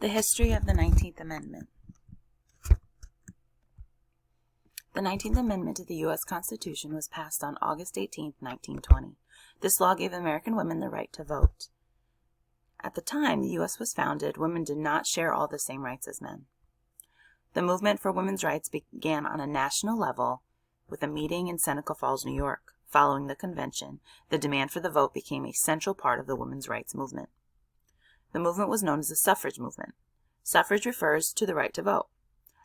The history of the 19th Amendment. The 19th Amendment to the U.S. Constitution was passed on August 18, 1920. This law gave American women the right to vote. At the time the U.S. was founded, women did not share all the same rights as men. The movement for women's rights began on a national level with a meeting in Seneca Falls, New York. Following the convention, the demand for the vote became a central part of the women's rights movement. The movement was known as the Suffrage Movement. Suffrage refers to the right to vote.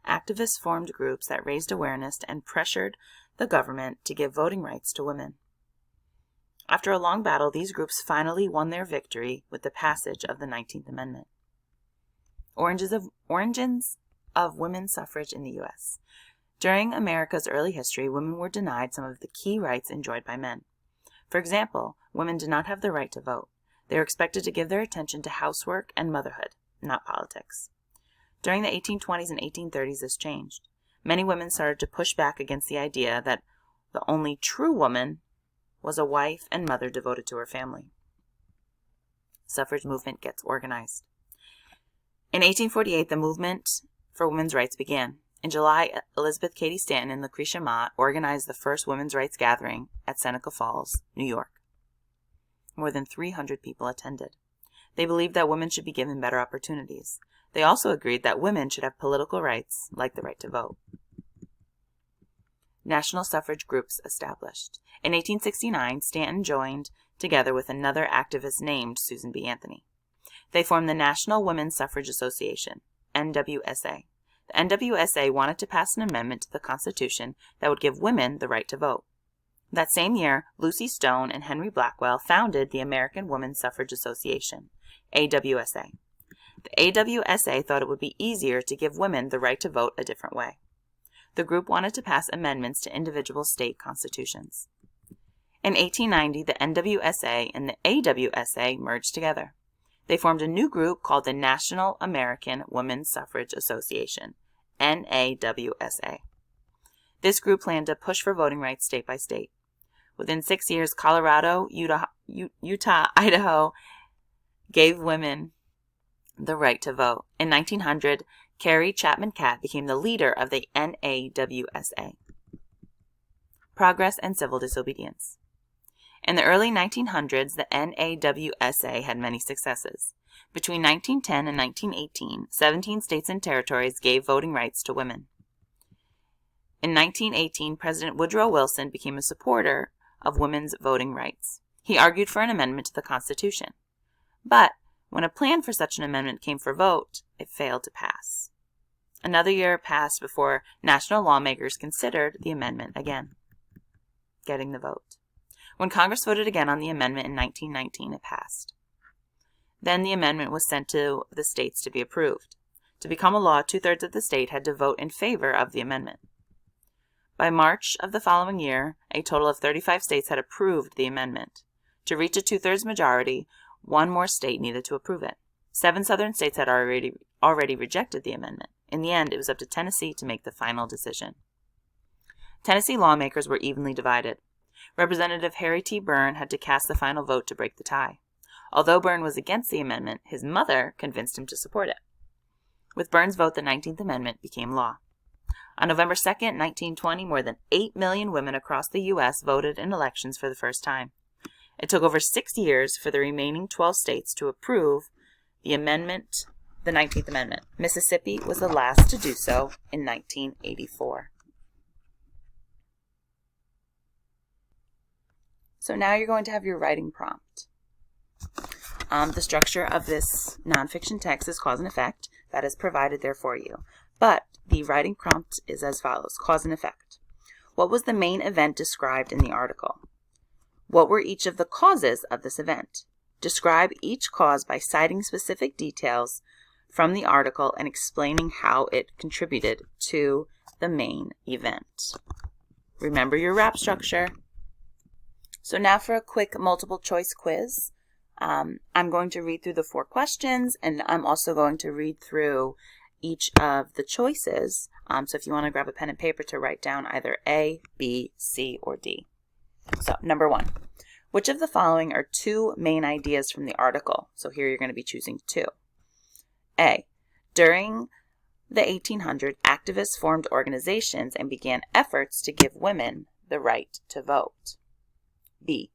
Activists formed groups that raised awareness and pressured the government to give voting rights to women. After a long battle, these groups finally won their victory with the passage of the 19th Amendment. Origins of women's suffrage in the U.S. During America's early history, women were denied some of the key rights enjoyed by men. For example, women did not have the right to vote. They were expected to give their attention to housework and motherhood, not politics. During the 1820s and 1830s, this changed. Many women started to push back against the idea that the only true woman was a wife and mother devoted to her family. Suffrage movement gets organized. In 1848, the movement for women's rights began. In July, Elizabeth Cady Stanton and Lucretia Mott organized the first women's rights gathering at Seneca Falls, New York. More than 300 people attended. They believed that women should be given better opportunities. They also agreed that women should have political rights, like the right to vote. National suffrage groups established. In 1869, Stanton joined together with another activist named Susan B. Anthony. They formed the National Women's Suffrage Association, NWSA. The NWSA wanted to pass an amendment to the Constitution that would give women the right to vote. That same year, Lucy Stone and Henry Blackwell founded the American Women's Suffrage Association, AWSA. The AWSA thought it would be easier to give women the right to vote a different way. The group wanted to pass amendments to individual state constitutions. In 1890, the NWSA and the AWSA merged together. They formed a new group called the National American Women's Suffrage Association, NAWSA. This group planned to push for voting rights state by state. Within 6 years, Colorado, Utah, Idaho gave women the right to vote. In 1900, Carrie Chapman Catt became the leader of the NAWSA. Progress and civil disobedience. In the early 1900s, the NAWSA had many successes. Between 1910 and 1918, 17 states and territories gave voting rights to women. In 1918, President Woodrow Wilson became a supporter of women's voting rights. He argued for an amendment to the Constitution. But when a plan for such an amendment came for vote, it failed to pass. Another year passed before national lawmakers considered the amendment again, getting the vote. When Congress voted again on the amendment in 1919, it passed. Then the amendment was sent to the states to be approved. To become a law, 2/3 of the state had to vote in favor of the amendment. By March of the following year, a total of 35 states had approved the amendment. To reach a 2/3 majority, one more state needed to approve it. 7 southern states had already rejected the amendment. In the end, it was up to Tennessee to make the final decision. Tennessee lawmakers were evenly divided. Representative Harry T. Byrne had to cast the final vote to break the tie. Although Byrne was against the amendment, his mother convinced him to support it. With Byrne's vote, the 19th Amendment became law. On November 2, 1920, more than 8 million women across the U.S. voted in elections for the first time. It took over 6 years for the remaining 12 states to approve the 19th Amendment. Mississippi was the last to do so in 1984. So now you're going to have your writing prompt. The structure of this nonfiction text is cause and effect. That is provided there for you. But the writing prompt is as follows. Cause and effect. What was the main event described in the article? What were each of the causes of this event? Describe each cause by citing specific details from the article and explaining how it contributed to the main event. Remember your rap structure. So now for a quick multiple choice quiz. I'm going to read through the 4 questions, and I'm also going to read through each of the choices. So if you want to grab a pen and paper to write down either A, B, C, or D. So number 1, which of the following are 2 main ideas from the article? So here you're going to be choosing 2. A, During the 1800s, activists formed organizations and began efforts to give women the right to vote. B.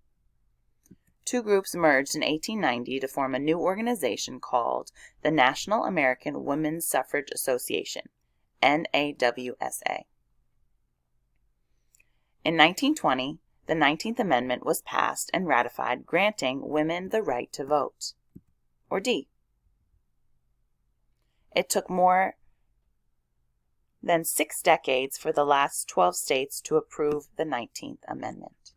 Two groups merged in 1890 to form a new organization called the National American Women's Suffrage Association, NAWSA. In 1920, the 19th Amendment was passed and ratified, granting women the right to vote. Or D. It took more than 6 decades for the last 12 states to approve the 19th Amendment.